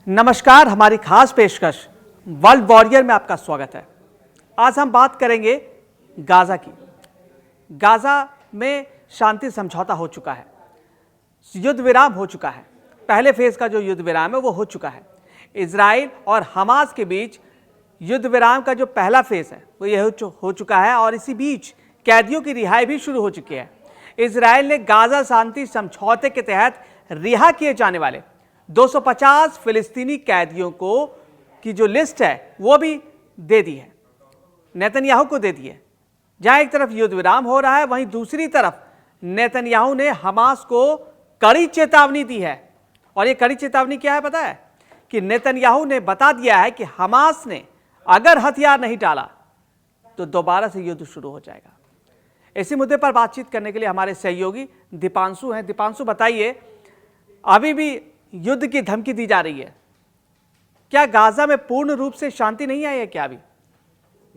नमस्कार, हमारी खास पेशकश वर्ल्ड वॉरियर में आपका स्वागत है। आज हम बात करेंगे गाजा की। गाजा में शांति समझौता हो चुका है, युद्ध विराम हो चुका है। पहले फेज का जो युद्ध विराम है वो हो चुका है। इजराइल और हमास के बीच युद्ध विराम का जो पहला फेज है वो ये हो चुका है और इसी बीच कैदियों की रिहाई भी शुरू हो चुकी है। इजराइल ने गाजा शांति समझौते के तहत रिहा किए जाने वाले 250 फिलिस्तीनी कैदियों को की जो लिस्ट है वो भी दे दी है, नेतन्याहू को दे दी है। जहां एक तरफ युद्ध विराम हो रहा है, वहीं दूसरी तरफ नेतन्याहू ने हमास को कड़ी चेतावनी दी है। और ये कड़ी चेतावनी क्या है पता है? कि नेतन्याहू ने बता दिया है कि हमास ने अगर हथियार नहीं डाला तो दोबारा से युद्ध शुरू हो जाएगा। इसी मुद्दे पर बातचीत करने के लिए हमारे सहयोगी दीपांशु हैं। दीपांशु, बताइए, अभी भी युद्ध की धमकी दी जा रही है, क्या गाजा में पूर्ण रूप से शांति नहीं आई है क्या? अभी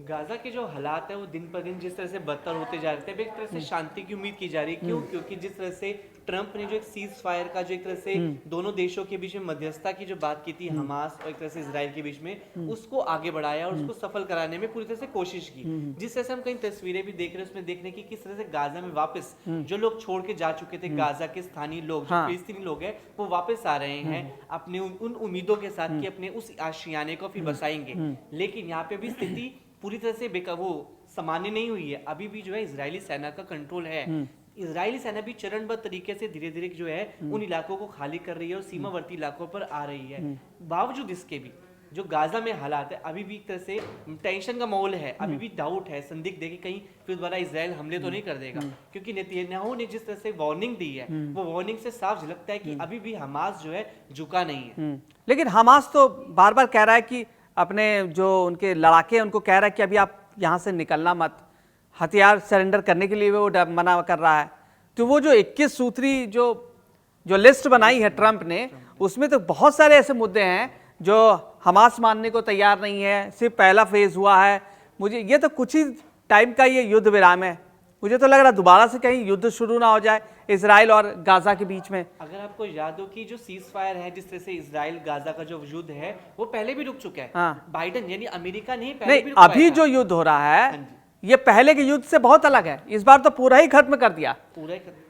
गाजा के जो हालात है वो दिन पर दिन जिस तरह से बदतर होते जा रहे थे, एक तरह से शांति की उम्मीद की जा रही है। क्यों? क्योंकि जिस तरह से ट्रंप ने जो एक सीज फायर का जो एक तरह से दोनों देशों के बीच में मध्यस्थता की जो बात की थी, हमास और एक तरह से इजराइल के बीच में, उसको आगे बढ़ाया और उसको सफल कराने में पूरी तरह से कोशिश की। जिस तरह से हम कई तस्वीरें भी देख रहे हैं, उसमें देखने की किस तरह से गाजा में वापस जो लोग छोड़ के जा चुके थे, गाजा के स्थानीय लोग, जो फिलिस्तीनी लोग हैं, वो वापस आ रहे हैं अपने उन उम्मीदों के साथ कि अपने उस आशियाने को फिर बसाएंगे। लेकिन यहाँ पे भी स्थिति पूरी तरह से वो सामान्य नहीं हुई है। अभी भी जो है इजरायली सेना का कंट्रोल है। इजरायली सेना भी चरणबद्ध तरीके से धीरे धीरे जो है उन इलाकों को खाली कर रही है और सीमावर्ती इलाकों पर आ रही है। बावजूद इसके भी जो गाजा में हालात है, अभी भी एक तरह से टेंशन का माहौल है। अभी भी डाउट है, संदिग्ध है कि कहीं फिर दोबारा इजराइल हमले तो नहीं कर देगा। क्योंकि नेतन्याहू ने जिस तरह से वार्निंग दी है, वो वार्निंग से साफ झलकता है कि अभी भी हमास जो है झुका नहीं है। लेकिन हमास तो बार बार कह रहा है कि अपने जो उनके लड़ाके हैं उनको कह रहा है कि अभी आप यहाँ से निकलना मत, हथियार सरेंडर करने के लिए वो मना कर रहा है। तो वो जो 21 सूत्री जो लिस्ट बनाई है ट्रंप ने, उसमें तो बहुत सारे ऐसे मुद्दे हैं जो हमास मानने को तैयार नहीं है। सिर्फ पहला फेज हुआ है। मुझे ये तो कुछ ही टाइम का ये युद्ध विराम है। मुझे तो लग रहा है दोबारा से कहीं युद्ध शुरू ना हो जाए इजराइल और गाजा के बीच में। अगर आपको याद हो कि जो सीज फायर है, जिस तरह से इजराइल गाजा का जो युद्ध है वो पहले भी रुक चुका है। बाइडेन यानी अमेरिका नहीं पहले भी अभी जो युद्ध हो रहा है ये पहले के युद्ध से बहुत अलग है। इस बार तो पूरा ही खत्म कर दिया।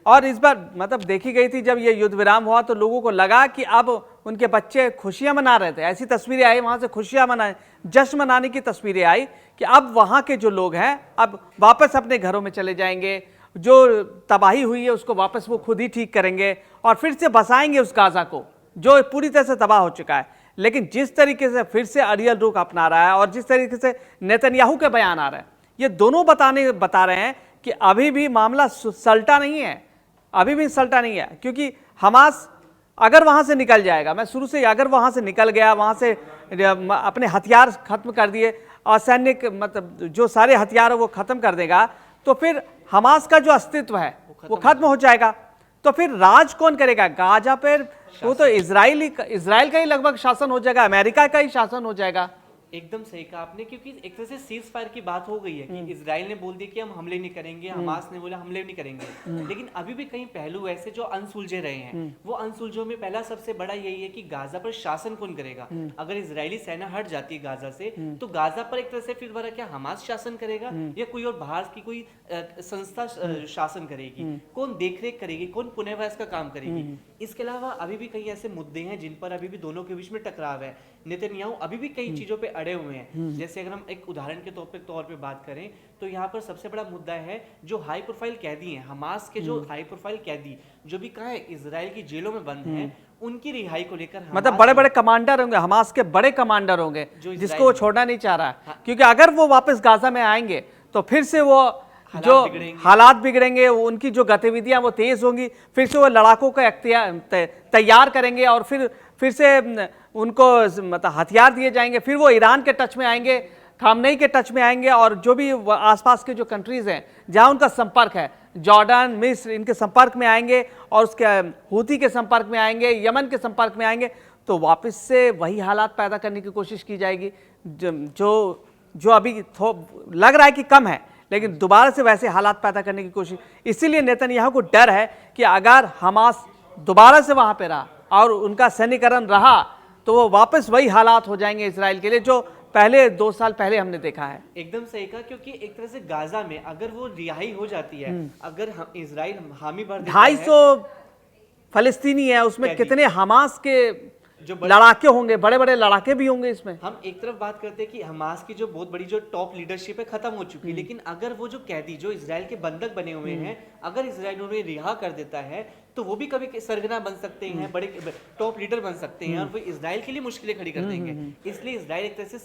और इस बार मतलब देखी गई थी जब ये युद्ध विराम हुआ तो लोगों को लगा कि अब उनके बच्चे खुशियां मना रहे थे। ऐसी तस्वीरें आई, वहां से खुशियां मनाए, जश्न मनाने की तस्वीरें आई कि अब वहां के जो लोग हैं अब वापस अपने घरों में चले जाएंगे। जो तबाही हुई है उसको वापस वो खुद ही ठीक करेंगे और फिर से बसाएंगे उस गाजा को जो पूरी तरह से तबाह हो चुका है। लेकिन जिस तरीके से फिर से अरियल रुख अपना रहा है और जिस तरीके से नेतन्याहू के बयान आ रहे हैं, ये दोनों बता रहे हैं कि अभी भी मामला सलटा नहीं है, अभी भी सलटा नहीं है। क्योंकि हमास अगर वहां से निकल जाएगा, मैं शुरू से अगर वहां से निकल गया, वहां से अपने हथियार खत्म कर दिए, असैनिक मतलब जो सारे हथियार है वो खत्म कर देगा, तो फिर हमास का जो अस्तित्व है वो खत्म हो जाएगा। तो फिर राज कौन करेगा गाजा पर? वो तो इजराइल का ही लगभग शासन हो जाएगा, अमेरिका का ही शासन हो जाएगा। एकदम सही कहा आपने। क्योंकि एक तरह से सीज फायर की बात हो गई है कि इजराइल ने बोल दिया कि हम हमले नहीं करेंगे, हमास ने बोला हमले नहीं करेंगे। लेकिन अभी भी कई पहलू ऐसे जो अनसुलझे रहे हैं। वो अनसुलझों में पहला सबसे बड़ा यही है कि गाजा पर शासन कौन करेगा। अगर इजरायली सेना हट जाती है गाजा से तो गाजा पर एक तरह से फिर दोबारा क्या हमास शासन करेगा या कोई और बाहर की कोई संस्था शासन करेगी? कौन देखरेख करेगी? कौन पुनर्वास का काम करेगी? इसके अलावा अभी भी कई ऐसे मुद्दे हैं जिन पर अभी भी दोनों के बीच में टकराव है। नेतन्याहू अभी भी कई चीजों पे अड़े हुए हैं। जैसे अगर हम एक उदाहरण के तौर पे बात करें तो यहाँ पर सबसे बड़ा मुद्दा है जो हाई प्रोफाइल कैदी हैं, हमास के जो हाई प्रोफाइल कैदी जो भी कहाँ है इजराइल की जेलों में बंद हैं, उनकी रिहाई को लेकर मतलब बड़े बड़े कमांडर होंगे, हमास के बड़े कमांडर होंगे जिसको वो छोड़ना नहीं चाह रहा है। क्योंकि अगर वो वापस गाजा में आएंगे तो फिर से वो जो हालात बिगड़ेंगे, उनकी जो गतिविधियां वो तेज होंगी, फिर से वो लड़ाकों का तैयार करेंगे और फिर से उनको मतलब हथियार दिए जाएंगे। फिर वो ईरान के टच में आएंगे, खामनेई के टच में आएंगे और जो भी आसपास के जो कंट्रीज हैं जहां उनका संपर्क है, जॉर्डन, मिस्र, इनके संपर्क में आएंगे और उसके हूती के संपर्क में आएंगे, यमन के संपर्क में आएंगे। तो वापस से वही हालात पैदा करने की कोशिश की जाएगी जो अभी लग रहा है कि कम है, लेकिन दोबारा से वैसे हालात पैदा करने की कोशिश। इसीलिए नेतन्याहू को डर है कि अगर हमास दोबारा से वहां पे रहा और उनका सैन्यकरण रहा तो वो वापस वही हालात हो जाएंगे इसराइल के लिए जो पहले 2 साल पहले हमने देखा है। एकदम सही कहा, क्योंकि एक तरह से गाजा में अगर वो रिहाई हो जाती है, अगर इजराइल हामी भर देता है, 250 फलस्तीनी है, उसमें कैदी। कितने हमास के जो लड़ाके होंगे, बड़े बड़े लड़ाके भी होंगे इसमें। हम एक तरफ बात करते हैं कि हमास की जो बहुत बड़ी जो टॉप लीडरशिप है खत्म हो चुकी है, लेकिन अगर वो जो कैदी जो इजराइल के बंधक बने हुए हैं, अगर इजराइल उन्हें रिहा कर देता है तो वो भी कभी सरगना बन सकते हैं, बड़े टॉप लीडर बन सकते हैं, और वो इजराइल के लिए मुश्किलें खड़ी कर देंगे। इसलिए इजराइल एक तरह से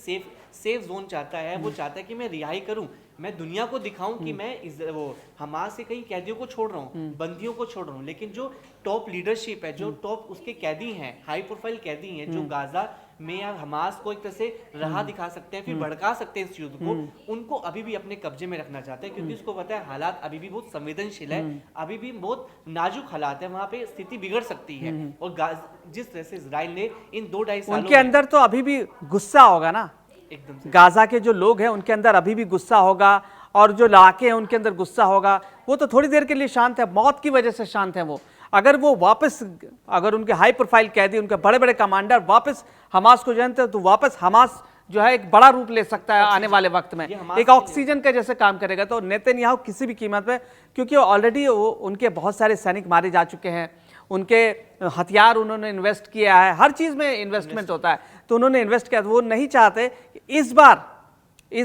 सेफ जोन चाहता है। वो चाहता है कि मैं रिहाई करूं, मैं दुनिया को दिखाऊं कि मैं वो हमास से कई कैदियों को छोड़ रहा हूं, बंदियों को छोड़ रहा हूं, लेकिन जो टॉप लीडरशिप है, जो टॉप उसके कैदी हैं, हाई प्रोफाइल कैदी हैं, जो गाजा में या हमास को एक तरह से राह दिखा सकते हैं, फिर भड़का सकते हैं इस युद्ध को, उनको अभी भी अपने कब्जे में रखना चाहते हैं, क्योंकि उसको पता है हालात अभी भी बहुत संवेदनशील है, अभी भी बहुत नाजुक हालात है, वहां पे स्थिति बिगड़ सकती है। और जिस तरह से इजराइल ने इन 2-2.5 सालों उनके अंदर तो अभी भी गुस्सा होगा ना, एकदम से गाजा के जो लोग हैं उनके अंदर अभी भी गुस्सा होगा, और जो लड़ाके हैं उनके अंदर गुस्सा होगा। वो तो थोड़ी देर के लिए शांत है, मौत की वजह से शांत है वो। अगर वो वापस, अगर उनके हाई प्रोफाइल कैदी, उनके बड़े बड़े कमांडर वापस हमास को जानते हैं, तो वापस हमास जो है एक बड़ा रूप ले सकता है आने वाले वक्त में, एक ऑक्सीजन का जैसे काम करेगा। तो नेतन्याहू किसी भी कीमत पे, क्योंकि ऑलरेडी उनके बहुत सारे सैनिक मारे जा चुके हैं, उनके हथियार उन्होंने इन्वेस्ट किया है, हर चीज़ में इन्वेस्टमेंट होता है, तो उन्होंने इन्वेस्ट किया। तो वो नहीं चाहते इस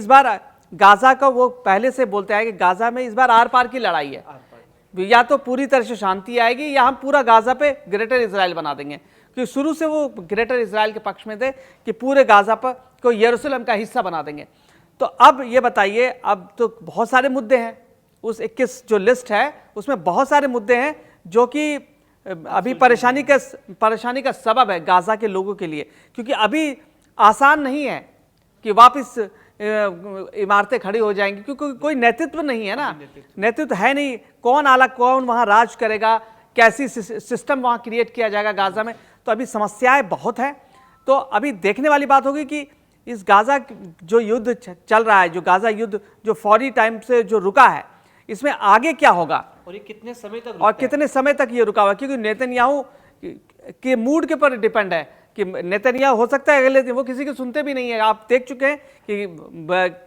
बार गाजा का, वो पहले से बोलते हैं कि गाजा में इस बार आर पार की लड़ाई है, या तो पूरी तरह से शांति आएगी या हम पूरा गाजा पे ग्रेटर इजराइल बना देंगे। क्योंकि शुरू से वो ग्रेटर इजराइल के पक्ष में थे कि पूरे गाजा पर को यरूशलेम का हिस्सा बना देंगे। तो अब ये बताइए, अब तो बहुत सारे मुद्दे हैं, उस 21 जो लिस्ट है उसमें बहुत सारे मुद्दे हैं जो कि अभी परेशानी का सबब है गाजा के लोगों के लिए, क्योंकि अभी आसान नहीं है कि वापस इमारतें खड़ी हो जाएंगी, क्योंकि कोई नेतृत्व नहीं है ना, नेतृत्व है नहीं, कौन आला कौन वहां राज करेगा, कैसी सिस्टम वहां क्रिएट किया जाएगा गाजा में। तो अभी समस्याएं बहुत हैं। तो अभी देखने वाली बात होगी कि इस गाजा जो युद्ध चल रहा है, जो गाजा युद्ध जो फौरी टाइम से जो रुका है, इसमें आगे क्या होगा और ये कितने समय तक और कितने समय तक ये रुका हुआ, क्योंकि नेतन्याहू के मूड के पर डिपेंड है कि नेतन्याहू हो सकता है अगले दिन, वो किसी की सुनते भी नहीं है। आप देख चुके हैं कि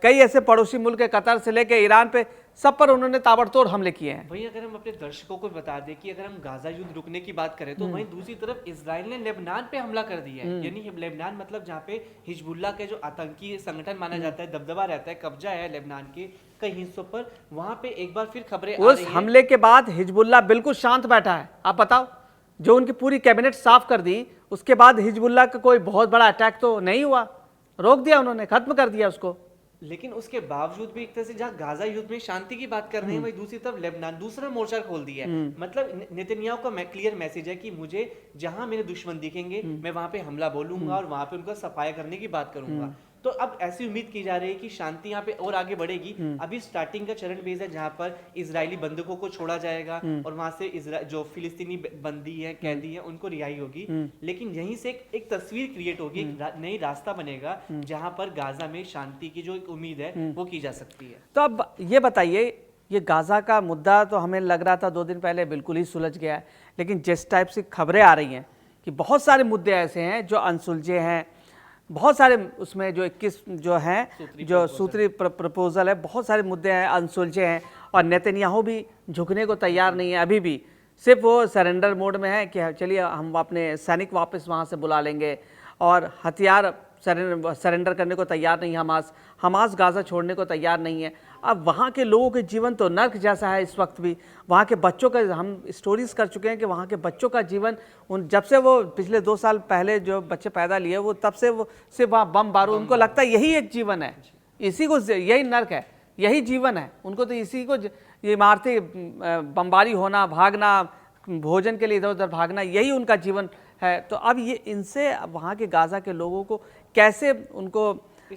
कई ऐसे पड़ोसी मुल्क है, कतर से लेकर ईरान पे, सब पर उन्होंने ताबड़तोड़ हमले किए हैं। वहीं अगर हम अपने दर्शकों को बता दें कि अगर हम गाजा युद्ध रुकने की बात करें, तो वहीं दूसरी तरफ इजराइल ने लेबनान पे हमला कर दिया है। यानी लेबनान मतलब जहाँ पे हिजबुल्लाह के जो आतंकी संगठन माना जाता है, दबदबा रहता है, कब्जा है लेबनान के कई हिस्सों पर, वहां पे एक बार फिर खबरें आ रही उस हमले के बाद हिजबुल्लाह बिल्कुल शांत बैठा है। आप बताओ, जो उनकी पूरी कैबिनेट साफ कर दी, उसके बाद हिजबुल्लाह का कोई बहुत बड़ा अटैक तो नहीं हुआ, रोक दिया उन्होंने, खत्म कर दिया उसको। लेकिन उसके बावजूद भी एक तरह से जहाँ गाजा युद्ध में शांति की बात कर रहे हैं, वहीं दूसरी तरफ लेबनान दूसरा मोर्चा खोल दिया है। मतलब नेतन्याहू का क्लियर मैसेज है कि मुझे जहां मेरे दुश्मन दिखेंगे, मैं वहां पे हमला बोलूंगा और वहां पे उनका सफाया करने की बात करूंगा। तो अब ऐसी उम्मीद की जा रही है कि शांति यहाँ पे और आगे बढ़ेगी। अभी स्टार्टिंग का चरण बेस है जहाँ पर इजरायली बंधकों को छोड़ा जाएगा और वहां से जो फिलिस्तीनी बंदी है, कैदी है, उनको रिहाई होगी। लेकिन यहीं से एक तस्वीर क्रिएट होगी, एक नई रास्ता बनेगा जहां पर गाजा में शांति की जो एक उम्मीद है वो की जा सकती है। तो अब ये बताइए, ये गाजा का मुद्दा तो हमें लग रहा था 2 दिन पहले बिल्कुल ही सुलझ गया है, लेकिन जिस टाइप से खबरें आ रही हैं कि बहुत सारे मुद्दे ऐसे हैं जो अनसुलझे हैं, बहुत सारे उसमें जो 21 जो हैं जो सूत्री प्रपोजल है, बहुत सारे मुद्दे हैं अनसुलझे हैं, और नेतन्याहू भी झुकने को तैयार नहीं है। अभी भी सिर्फ वो सरेंडर मोड में है कि चलिए हम अपने सैनिक वापस वहाँ से बुला लेंगे, और हथियार सरेंडर करने को तैयार नहीं है। हमास गाजा छोड़ने को तैयार नहीं है। अब वहाँ के लोगों के जीवन तो नर्क जैसा है इस वक्त भी। वहाँ के बच्चों का हम स्टोरीज कर चुके हैं कि वहाँ के बच्चों का जीवन, उन जब से वो पिछले 2 साल पहले जो बच्चे पैदा लिए, वो तब से वो सिर्फ वहाँ बम बारूद, उनको लगता है यही एक जीवन है, इसी को, यही नर्क है, यही जीवन है उनको। तो इसी को, ये इमारतें बमबारी होना, भागना, भोजन के लिए इधर उधर भागना, यही उनका जीवन है। तो अब ये इनसे वहाँ के गाजा के लोगों को कैसे, उनको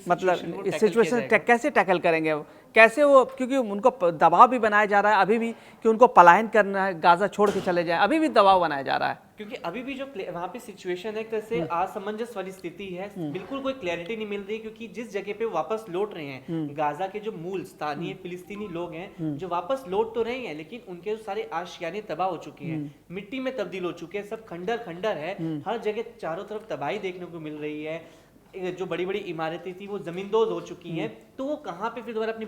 मतलब इस सिचुएशन कैसे टैकल करेंगे वो, कैसे वो, क्योंकि उनको दबाव भी बनाया जा रहा है अभी भी कि उनको पलायन करना है, गाजा छोड़ के चले जाए, अभी भी दबाव बनाया जा रहा है। क्योंकि अभी भी जो वहाँ पे सिचुएशन है एक तरह से असमंजस वाली स्थिति है, बिल्कुल कोई क्लैरिटी नहीं मिल रही, क्योंकि जिस जगह पे वापस लौट रहे हैं गाजा के जो मूल स्थानीय फिलिस्तीनी लोग हैं जो वापस लौट तो रहे हैं, लेकिन उनके सारे आशियाने तबाह हो चुके हैं, मिट्टी में तब्दील हो चुके हैं, सब खंडर खंडर है, हर जगह चारों तरफ तबाही देखने को मिल रही है, जो बड़ी बड़ी इमारतें थी वो जमींदोज हो चुकी हैं, तो वो कहाँ पे फिर दोबारा अपनी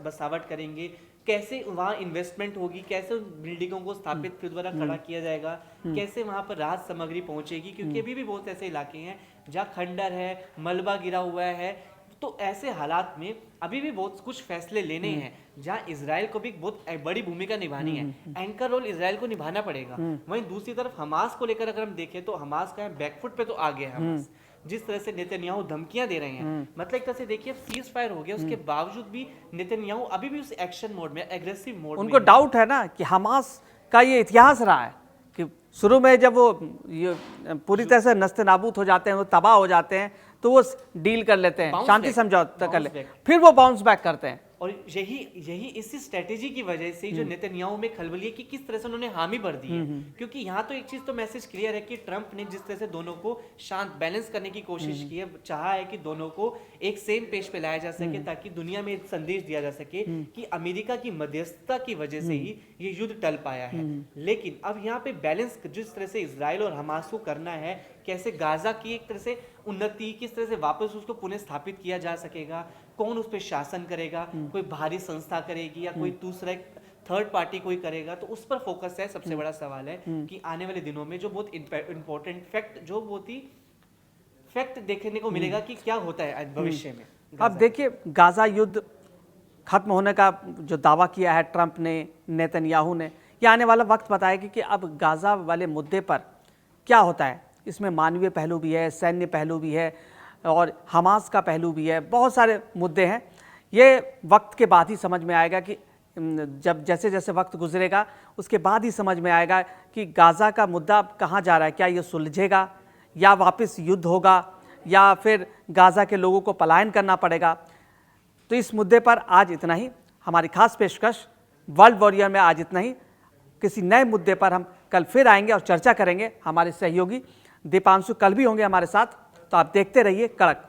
बसावट करेंगे, कैसे वहाँ इन्वेस्टमेंट होगी, कैसे उन बिल्डिंगों को स्थापित फिर दोबारा खड़ा किया जाएगा, कैसे वहाँ पर राहत सामग्री पहुंचेगी, क्योंकि अभी भी बहुत ऐसे इलाके हैं जहाँ खंडर है, मलबा गिरा हुआ है। तो ऐसे हालात में अभी भी बहुत कुछ फैसले लेने हैं, जहाँ इजराइल को भी बहुत बड़ी भूमिका निभानी है, एंकर रोल इजराइल को निभाना पड़ेगा। वहीं दूसरी तरफ हमास को लेकर अगर हम देखें तो हमास का बैकफुट पे तो आ गया है हमास, जिस तरह से नेतन्याहू धमकियां दे रहे हैं, मतलब एक तरह से देखिए सीज फायर हो गया, उसके बावजूद भी नेतन्याहू अभी भी उस एक्शन मोड में, एग्रेसिव मोड में। उनको डाउट है ना कि हमास का ये इतिहास रहा है कि शुरू में जब वो ये पूरी तरह से नस्ते नाबूद हो जाते हैं, वो तबाह हो जाते हैं, तो वो डील कर लेते हैं, शांति समझौता कर लेते हैं, फिर वो बाउंस बैक करते हैं। और यही इसी स्ट्रेटेजी की वजह से जो नेतन्याहू में खलबली है कि किस तरह से उन्होंने हामी भर दी है, क्योंकि यहाँ तो एक चीज तो मैसेज क्लियर है कि ट्रंप ने जिस तरह से दोनों को शांत बैलेंस करने की कोशिश की है, चाहा है कि दोनों को एक सेम पेज पे लाया जा सके, ताकि दुनिया में एक संदेश दिया जा सके कि अमेरिका की मध्यस्थता की वजह से ही ये युद्ध टल पाया है। लेकिन अब यहाँ पे बैलेंस जिस तरह से इजराइल और हमास को करना है, कैसे गाजा की एक तरह से उन्नति, किस तरह से वापस उसको पुनः स्थापित किया जा सकेगा, कौन उस पर शासन करेगा, कोई बाहरी संस्था करेगी या कोई दूसरा थर्ड पार्टी कोई करेगा, तो उस पर फोकस है। सबसे बड़ा सवाल है कि आने वाले दिनों में जो बहुत इंपॉर्टेंट फैक्ट, जो बहुत ही फैक्ट देखने को मिलेगा कि क्या होता है भविष्य में। अब देखिए, गाजा युद्ध खत्म होने का जो दावा किया है ट्रंप ने, नेतन्याहू ने, ये आने वाला वक्त बताएगी कि अब गाजा वाले मुद्दे पर क्या होता है। इसमें मानवीय पहलू भी है, सैन्य पहलू भी है और हमास का पहलू भी है, बहुत सारे मुद्दे हैं। ये वक्त के बाद ही समझ में आएगा कि जब जैसे जैसे वक्त गुजरेगा उसके बाद ही समझ में आएगा कि गाजा का मुद्दा कहाँ जा रहा है, क्या ये सुलझेगा या वापस युद्ध होगा या फिर गाजा के लोगों को पलायन करना पड़ेगा। तो इस मुद्दे पर आज इतना ही। हमारी खास पेशकश वर्ल्ड वॉरियर में आज इतना ही। किसी नए मुद्दे पर हम कल फिर आएंगे और चर्चा करेंगे। हमारे सहयोगी दीपांशु कल भी होंगे हमारे साथ, तो आप देखते रहिए कड़क।